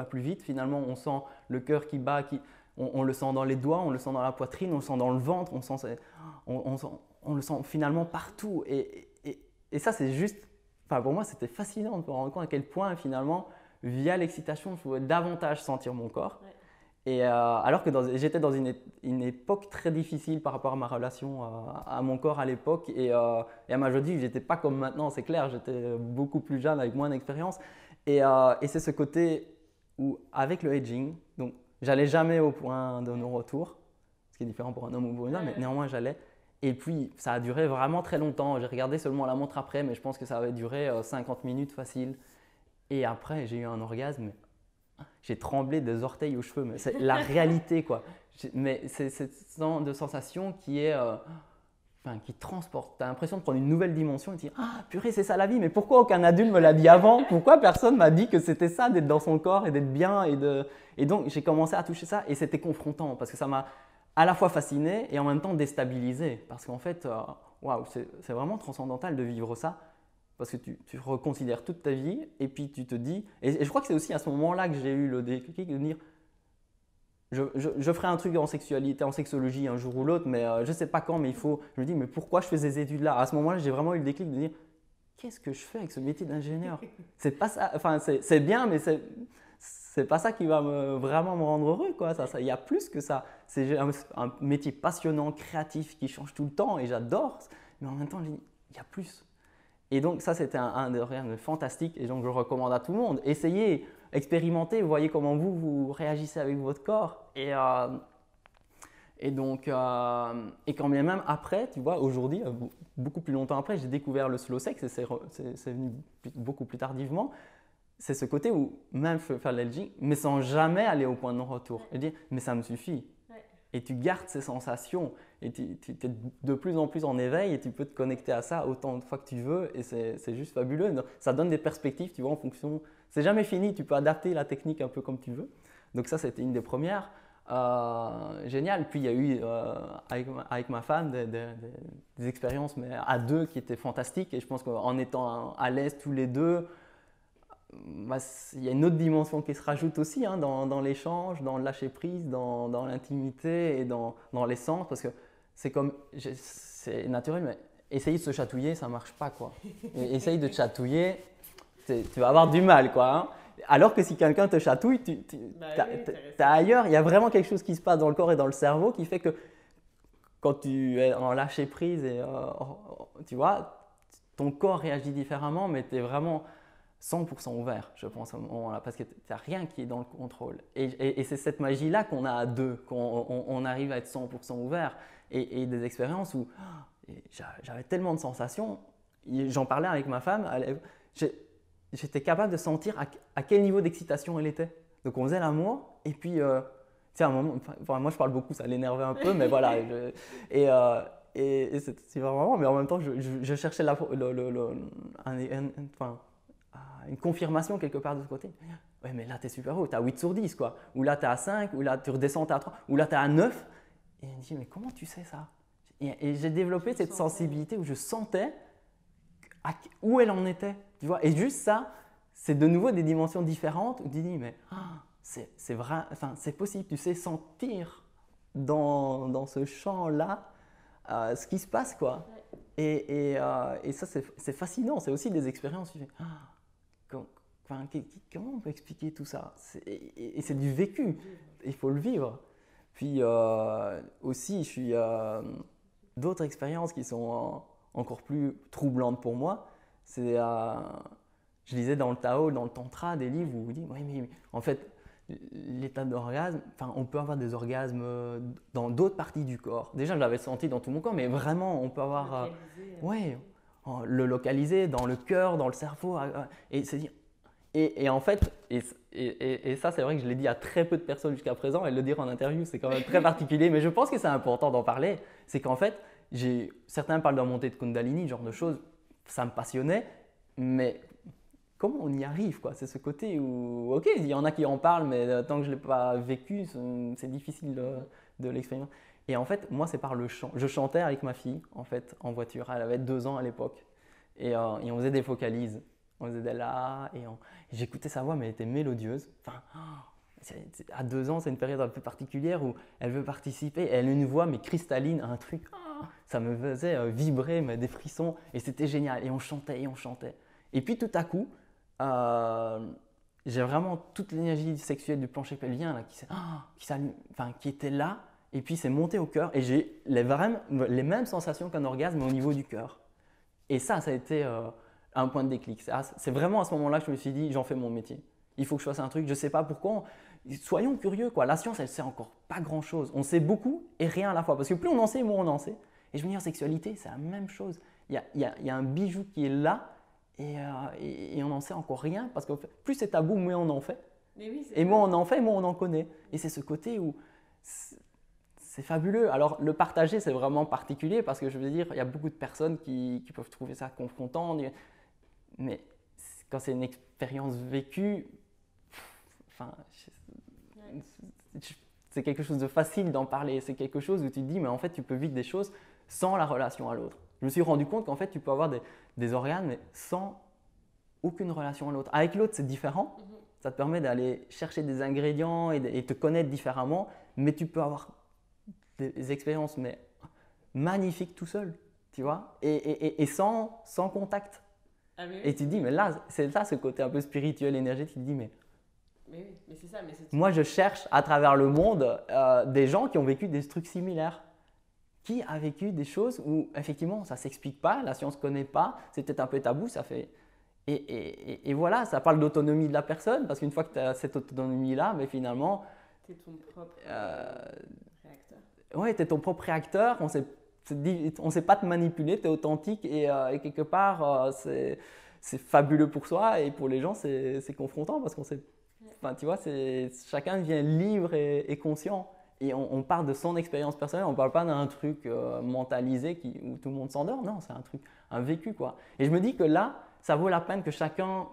plus vite, finalement on sent le cœur qui bat, on le sent dans les doigts, on le sent dans la poitrine, on le sent dans le ventre, on le sent finalement partout. Et ça, c'est juste, enfin pour moi, c'était fascinant de me rendre compte à quel point finalement, via l'excitation, je pouvais davantage sentir mon corps. Ouais. Et alors que j'étais dans une époque très difficile par rapport à ma relation à mon corps à l'époque et à ma jeune vie, j'étais pas comme maintenant, c'est clair, j'étais beaucoup plus jeune avec moins d'expérience. Et c'est ce côté où, avec le edging, donc j'allais jamais au point de non-retour, ce qui est différent pour un homme ou pour une femme, mais néanmoins j'allais. Et puis ça a duré vraiment très longtemps. J'ai regardé seulement la montre après, mais je pense que ça avait duré 50 minutes facile. Et après, j'ai eu un orgasme. J'ai tremblé des orteils aux cheveux, mais c'est la réalité quoi. Mais c'est cette de sensation qui est, qui transporte. Tu as l'impression de prendre une nouvelle dimension et de dire ah purée c'est ça la vie. Mais pourquoi aucun adulte me l'a dit avant? Pourquoi personne m'a dit que c'était ça d'être dans son corps et d'être bien et donc j'ai commencé à toucher ça et c'était confrontant parce que ça m'a à la fois fasciné et en même temps déstabilisé parce qu'en fait waouh c'est vraiment transcendantal de vivre ça. Parce que tu reconsidères toute ta vie et puis tu te dis, et je crois que c'est aussi à ce moment-là que j'ai eu le déclic de dire, je ferai un truc en sexualité, en sexologie un jour ou l'autre, mais je ne sais pas quand, mais je me dis, mais pourquoi je fais ces études-là? À ce moment-là, j'ai vraiment eu le déclic de dire, qu'est-ce que je fais avec ce métier d'ingénieur? C'est pas ça, enfin c'est bien, mais c'est pas ça qui va vraiment me rendre heureux, quoi. Il y a plus que ça. C'est un métier passionnant, créatif, qui change tout le temps et j'adore, mais en même temps, il y a plus. Et donc ça, c'était un des organes fantastiques et donc je le recommande à tout le monde. Essayez, expérimentez, voyez comment vous réagissez avec votre corps. Et quand bien même après, tu vois, aujourd'hui, beaucoup plus longtemps après, j'ai découvert le slow sex et c'est venu beaucoup plus tardivement. C'est ce côté où même je peux faire l'edging, mais sans jamais aller au point de non-retour. Et dire, mais ça me suffit. Et tu gardes ces sensations et tu es de plus en plus en éveil et tu peux te connecter à ça autant de fois que tu veux et c'est juste fabuleux. Donc, ça donne des perspectives, tu vois, en fonction. C'est jamais fini, tu peux adapter la technique un peu comme tu veux. Donc ça, c'était une des premières. Génial. Puis il y a eu avec ma femme des expériences mais à deux qui étaient fantastiques et je pense qu'en étant à l'aise tous les deux, il y a une autre dimension qui se rajoute aussi dans l'échange, dans le lâcher prise, dans l'intimité et dans l'essence parce que c'est naturel mais essayer de se chatouiller ça marche pas quoi. Et essayer de te chatouiller tu vas avoir du mal quoi hein. Alors que si quelqu'un te chatouille t'es ailleurs, il y a vraiment quelque chose qui se passe dans le corps et dans le cerveau qui fait que quand tu es en lâcher prise et tu vois ton corps réagit différemment mais tu es vraiment 100% ouvert, je pense, à ce moment-là, parce que tu n'as rien qui est dans le contrôle. Et c'est cette magie-là qu'on a à deux, qu'on arrive à être 100% ouvert. Et des expériences où j'avais tellement de sensations, j'en parlais avec ma femme, j'étais capable de sentir à quel niveau d'excitation elle était. Donc on faisait l'amour, et puis, tu sais, à un moment, enfin, moi je parle beaucoup, ça l'énervait un peu, mais voilà. Et c'est vraiment, mais en même temps, je cherchais une confirmation quelque part de ce côté. Ouais, mais là, tu es super haut, tu es à 8 sur 10, quoi. Ou là, tu es à 5, ou là, tu redescends, tu es à 3, ou là, tu es à 9. Et elle me dit, mais comment tu sais ça? Et j'ai développé cette sensibilité où je sentais où elle en était, tu vois. Et juste ça, c'est de nouveau des dimensions différentes où tu dis, mais c'est vrai, enfin, c'est possible, tu sais sentir dans ce champ-là ce qui se passe, quoi. Et ça, c'est fascinant. C'est aussi des expériences. Tu fais, comment on peut expliquer tout ça? Et c'est du vécu. Il faut le vivre. Puis aussi, d'autres expériences qui sont encore plus troublantes pour moi. C'est, je lisais dans le Tao, dans le Tantra, des livres où on dit, oui, mais en fait, l'état d'orgasme, enfin, on peut avoir des orgasmes dans d'autres parties du corps. Déjà, je l'avais senti dans tout mon corps, mais vraiment, on peut avoir, le localiser dans le cœur, dans le cerveau, et c'est dire. Et en fait, et ça, c'est vrai que je l'ai dit à très peu de personnes jusqu'à présent, et le dire en interview, c'est quand même très particulier, mais je pense que c'est important d'en parler. C'est qu'en fait, certains parlent de montée de Kundalini, ce genre de choses, ça me passionnait, mais comment on y arrive, quoi? C'est ce côté où, ok, il y en a qui en parlent, mais tant que je ne l'ai pas vécu, c'est difficile de l'expérimenter. Et en fait, moi, c'est par le chant. Je chantais avec ma fille, en fait, en voiture. Elle avait 2 ans à l'époque. Et on faisait des vocalises. On faisait des là, et j'écoutais sa voix, mais elle était mélodieuse. Enfin, à 2 ans, c'est une période un peu particulière où elle veut participer. Elle a une voix, mais cristalline, un truc. Ça me faisait vibrer, mais des frissons. Et c'était génial. Et on chantait, et on chantait. Et puis tout à coup, j'ai vraiment toute l'énergie sexuelle du plancher pelvien là, qui était là. Et puis c'est monté au cœur. Et j'ai les mêmes sensations qu'un orgasme au niveau du cœur. Et ça a été un point de déclic. C'est vraiment à ce moment-là que je me suis dit, j'en fais mon métier. Il faut que je fasse un truc, je ne sais pas pourquoi. Soyons curieux, quoi. La science, elle ne sait encore pas grand-chose. On sait beaucoup et rien à la fois. Parce que plus on en sait, moins on en sait. Et je me dis, en sexualité, c'est la même chose. Il y a un bijou qui est là et on n'en sait encore rien. Parce que plus c'est tabou, moins on en fait. Et moins on en fait, moins on en connaît. Et c'est ce côté où c'est fabuleux. Alors, le partager, c'est vraiment particulier parce que je veux dire, il y a beaucoup de personnes qui peuvent trouver ça confrontant. Mais quand c'est une expérience vécue, enfin, c'est quelque chose de facile d'en parler. C'est quelque chose où tu te dis, mais en fait, tu peux vivre des choses sans la relation à l'autre. Je me suis rendu compte qu'en fait, tu peux avoir des organes, mais sans aucune relation à l'autre. Avec l'autre, c'est différent. Ça te permet d'aller chercher des ingrédients et te connaître différemment, mais tu peux avoir des expériences mais magnifiques tout seul, tu vois, et sans contact. Ah, mais oui. Et tu te dis, mais là, c'est ça ce côté un peu spirituel, énergétique. Tu te dis, mais oui, mais c'est ça. moi, je cherche à travers le monde des gens qui ont vécu des trucs similaires. Qui a vécu des choses où, effectivement, ça ne s'explique pas, la science ne connaît pas, c'est peut-être un peu tabou, ça fait… Et voilà, ça parle d'autonomie de la personne, parce qu'une fois que tu as cette autonomie-là, mais finalement… Tu es ton propre réacteur. Ouais, tu es ton propre réacteur, on ne sait pas te manipuler, tu es authentique et quelque part, c'est fabuleux pour soi et pour les gens, c'est confrontant parce qu'on sait… Enfin, tu vois, chacun devient libre et conscient. Et on parle de son expérience personnelle, on ne parle pas d'un truc mentalisé où tout le monde s'endort. Non, c'est un vécu, quoi. Et je me dis que là, ça vaut la peine que chacun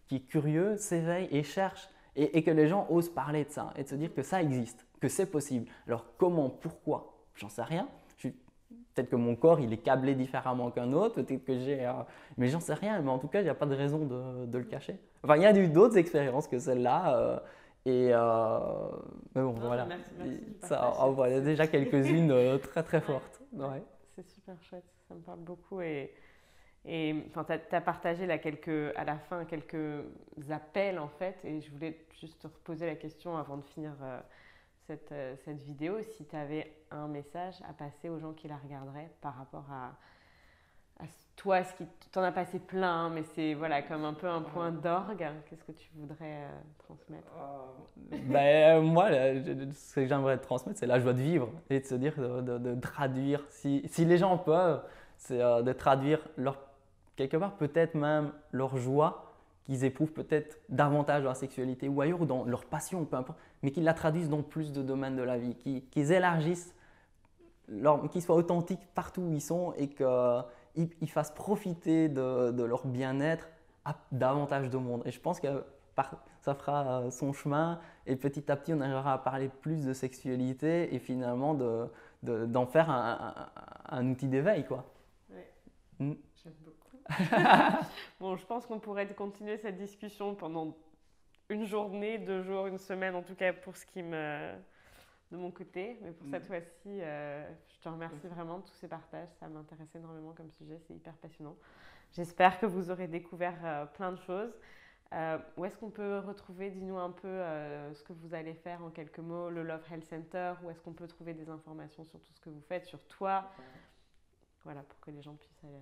qui est curieux s'éveille et cherche et que les gens osent parler de ça et de se dire que ça existe, que c'est possible. Alors comment, pourquoi? J'en sais rien. Peut-être que mon corps, il est câblé différemment qu'un autre, peut-être que j'ai… mais j'en sais rien, mais en tout cas, il n'y a pas de raison de le cacher. Enfin, il y a eu d'autres expériences que celle-là. Mais bon, voilà. Merci ça, il y a déjà quelques-unes très très fortes. Ouais. C'est super chouette, ça me parle beaucoup. Et enfin, tu as partagé à la fin quelques appels en fait. Et je voulais juste te reposer la question avant de finir cette vidéo. Si tu avais un message à passer aux gens qui la regarderaient par rapport à toi, t'en as passé plein, mais c'est voilà, comme un peu un point d'orgue. Qu'est-ce que tu voudrais transmettre? Moi, ce que j'aimerais transmettre, c'est la joie de vivre et de se dire de traduire. Si les gens peuvent, c'est de traduire quelque part peut-être même leur joie qu'ils éprouvent peut-être davantage dans la sexualité ou ailleurs ou dans leur passion, peu importe, mais qu'ils la traduisent dans plus de domaines de la vie, qu'ils élargissent, qu'ils soient authentiques partout où ils sont et qu'ils fassent profiter de leur bien-être à davantage de monde. Et je pense que ça fera son chemin et petit à petit on arrivera à parler plus de sexualité et finalement d'en faire un outil d'éveil, quoi. Oui, j'aime beaucoup. Bon, je pense qu'on pourrait continuer cette discussion pendant une journée, 2 jours, une semaine, en tout cas pour ce qui de mon côté. Mais pour cette fois-ci, je te remercie vraiment de tous ces partages. Ça m'intéresse énormément comme sujet, c'est hyper passionnant. J'espère que vous aurez découvert plein de choses. Où est-ce qu'on peut retrouver, dis-nous un peu ce que vous allez faire en quelques mots, le Love Health Center, où est-ce qu'on peut trouver des informations sur tout ce que vous faites, sur toi, voilà, pour que les gens puissent aller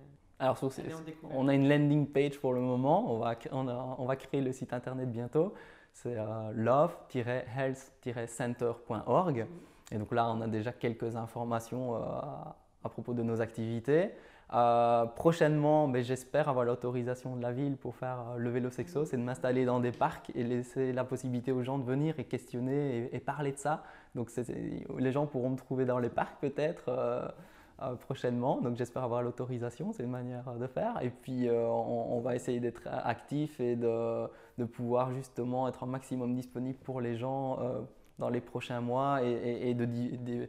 en découvrir. On a une landing page pour le moment, on va créer le site internet bientôt, c'est love-health-center.org et donc là on a déjà quelques informations à propos de nos activités. Prochainement, j'espère avoir l'autorisation de la ville pour faire le vélo sexo, c'est de m'installer dans des parcs et laisser la possibilité aux gens de venir et questionner et parler de ça. Donc les gens pourront me trouver dans les parcs peut-être prochainement, donc j'espère avoir l'autorisation, c'est une manière de faire. Et puis on va essayer d'être actif et de pouvoir justement être un maximum disponible pour les gens dans les prochains mois et de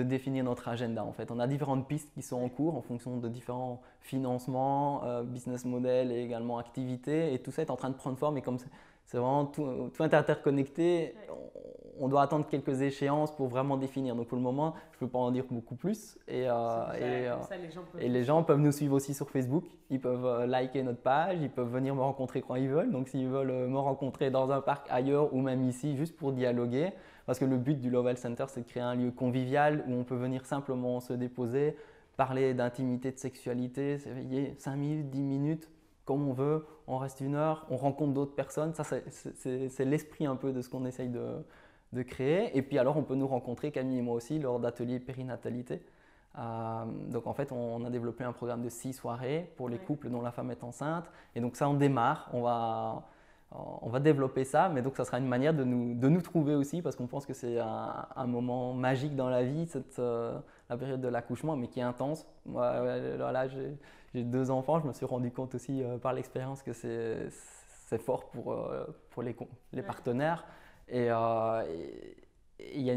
définir notre agenda en fait. On a différentes pistes qui sont en cours en fonction de différents financements, business models et également activités et tout ça est en train de prendre forme et comme c'est vraiment tout est interconnecté, on doit attendre quelques échéances pour vraiment définir. Donc pour le moment, je ne peux pas en dire beaucoup plus et les gens peuvent nous suivre aussi sur Facebook, ils peuvent liker notre page, ils peuvent venir me rencontrer quand ils veulent. Donc s'ils veulent me rencontrer dans un parc ailleurs ou même ici juste pour dialoguer, parce que le but du Love Health Center, c'est de créer un lieu convivial où on peut venir simplement se déposer, parler d'intimité, de sexualité, s'éveiller 5 minutes, 10 minutes, comme on veut, on reste 1 heure, on rencontre d'autres personnes. Ça, c'est l'esprit un peu de ce qu'on essaye de créer. Et puis alors, on peut nous rencontrer, Camille et moi aussi, lors d'ateliers périnatalité. Donc en fait, on a développé un programme de 6 soirées pour les couples dont la femme est enceinte. Et donc ça, on démarre. On va développer ça, mais donc ça sera une manière de nous trouver aussi parce qu'on pense que c'est un moment magique dans la vie, la période de l'accouchement, mais qui est intense. Moi, voilà, j'ai 2 enfants, je me suis rendu compte aussi par l'expérience que c'est fort pour les partenaires. Et il y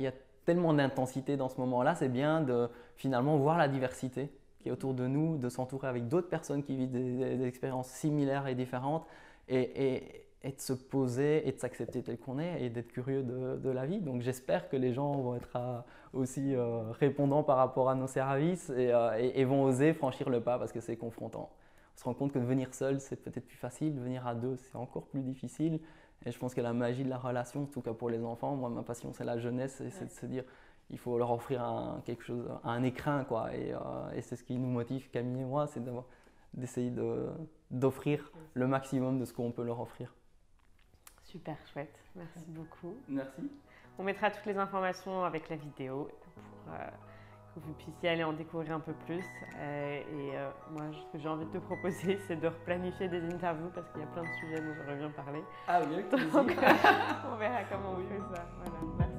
a tellement d'intensité dans ce moment-là, c'est bien de finalement voir la diversité qui est autour de nous, de s'entourer avec d'autres personnes qui vivent des expériences similaires et différentes et de se poser et de s'accepter tel qu'on est et d'être curieux de la vie. Donc j'espère que les gens vont être aussi répondants par rapport à nos services et vont oser franchir le pas parce que c'est confrontant. On se rend compte que de venir seul, c'est peut-être plus facile, de venir à 2, c'est encore plus difficile. Et je pense que la magie de la relation, en tout cas pour les enfants, moi ma passion c'est la jeunesse et c'est de se dire il faut leur offrir quelque chose, un écrin quoi. Et c'est ce qui nous motive Camille et moi, c'est d'essayer d'offrir le maximum de ce qu'on peut leur offrir. Super chouette, merci beaucoup. Merci. On mettra toutes les informations avec la vidéo pour que vous puissiez aller en découvrir un peu plus. Moi, ce que j'ai envie de te proposer, c'est de replanifier des interviews parce qu'il y a plein de sujets dont j'aurais bien parlé. Ah oui, avec plaisir. Donc, on verra comment on fait ça. Voilà, merci.